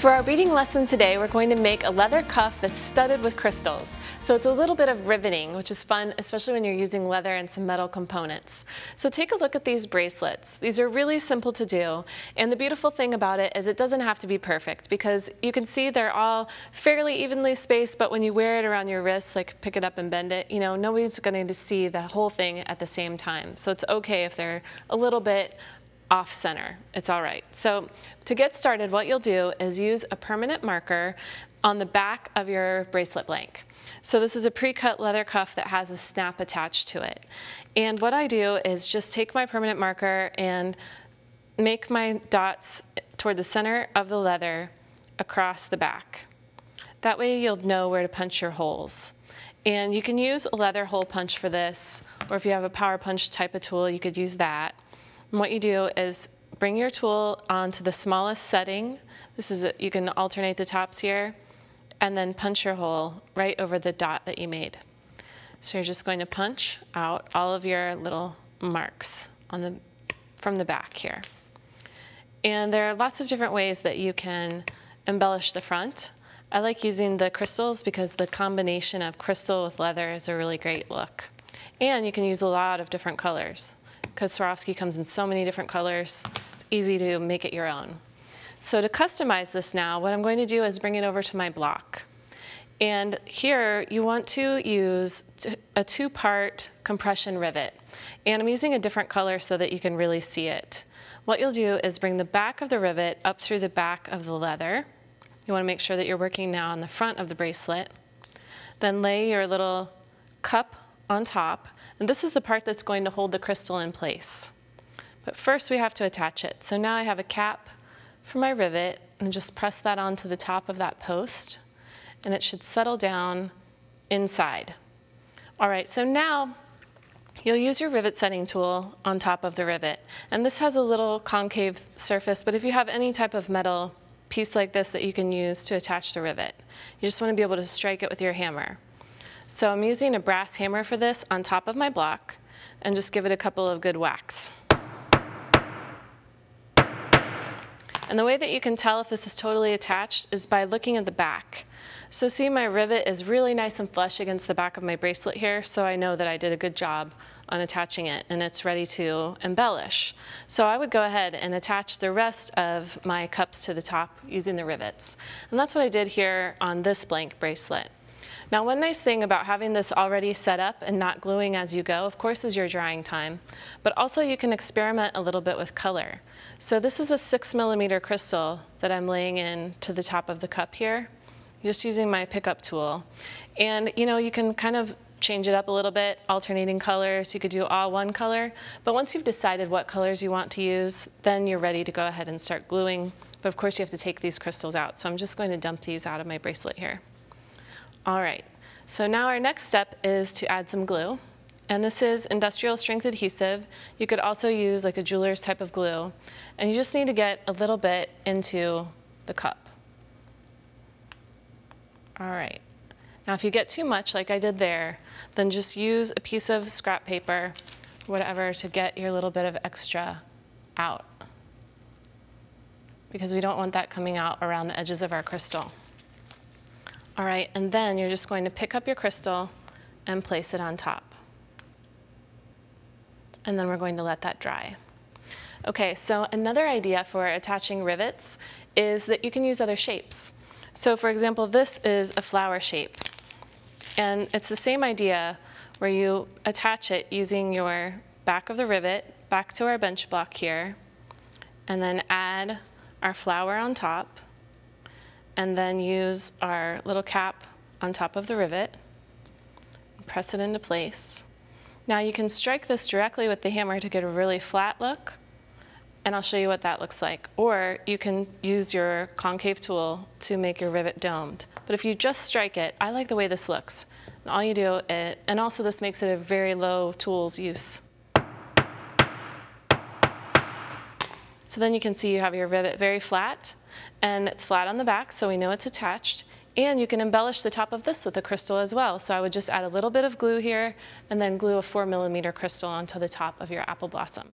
For our beading lesson today, we're going to make a leather cuff that's studded with crystals. So it's a little bit of riveting, which is fun, especially when you're using leather and some metal components. So take a look at these bracelets. These are really simple to do, and the beautiful thing about it is it doesn't have to be perfect, because you can see they're all fairly evenly spaced, but when you wear it around your wrist, like pick it up and bend it, nobody's going to see the whole thing at the same time. So it's okay if they're a little bit off center. It's all right. So to get started, what you'll do is use a permanent marker on the back of your bracelet blank. So this is a pre-cut leather cuff that has a snap attached to it. And what I do is just take my permanent marker and make my dots toward the center of the leather across the back. That way you'll know where to punch your holes. And you can use a leather hole punch for this, or if you have a power punch type of tool, you could use that. And what you do is bring your tool onto the smallest setting. You can alternate the tops here, and then punch your hole right over the dot that you made. So you're just going to punch out all of your little marks from the back here. And there are lots of different ways that you can embellish the front. I like using the crystals because the combination of crystal with leather is a really great look. And you can use a lot of different colors, because Swarovski comes in so many different colors. It's easy to make it your own. So to customize this now, what I'm going to do is bring it over to my block. And here you want to use a two-part compression rivet. And I'm using a different color so that you can really see it. What you'll do is bring the back of the rivet up through the back of the leather. You want to make sure that you're working now on the front of the bracelet. Then lay your little cup on top. And this is the part that's going to hold the crystal in place. But first we have to attach it. So now I have a cap for my rivet, and just press that onto the top of that post, and it should settle down inside. All right, so now you'll use your rivet setting tool on top of the rivet. And this has a little concave surface, but if you have any type of metal piece like this that you can use to attach the rivet, you just want to be able to strike it with your hammer. So I'm using a brass hammer for this on top of my block, and just give it a couple of good whacks. And the way that you can tell if this is totally attached is by looking at the back. So see, my rivet is really nice and flush against the back of my bracelet here, so I know that I did a good job on attaching it and it's ready to embellish. So I would go ahead and attach the rest of my cups to the top using the rivets. And that's what I did here on this blank bracelet. Now, one nice thing about having this already set up and not gluing as you go, of course, is your drying time. But also you can experiment a little bit with color. So this is a 6mm crystal that I'm laying in to the top of the cup here, just using my pickup tool. And you can kind of change it up a little bit, alternating colors. You could do all one color. But once you've decided what colors you want to use, then you're ready to go ahead and start gluing. But of course, you have to take these crystals out. So I'm just going to dump these out of my bracelet here. All right, so now our next step is to add some glue. And this is industrial strength adhesive. You could also use like a jeweler's type of glue. And you just need to get a little bit into the cup. All right, now if you get too much like I did there, then just use a piece of scrap paper, whatever, to get your little bit of extra out, because we don't want that coming out around the edges of our crystal. All right, and then you're just going to pick up your crystal and place it on top. And then we're going to let that dry. Okay, so another idea for attaching rivets is that you can use other shapes. So for example, this is a flower shape. And it's the same idea where you attach it using your back of the rivet back to our bench block here, and then add our flower on top, and then use our little cap on top of the rivet, press it into place. Now you can strike this directly with the hammer to get a really flat look, and I'll show you what that looks like. Or you can use your concave tool to make your rivet domed. But if you just strike it, I like the way this looks. And all you do, and also this makes it a very low tools use. So then you can see you have your rivet very flat, and it's flat on the back, so we know it's attached. And you can embellish the top of this with a crystal as well. So I would just add a little bit of glue here, and then glue a 4mm crystal onto the top of your apple blossom.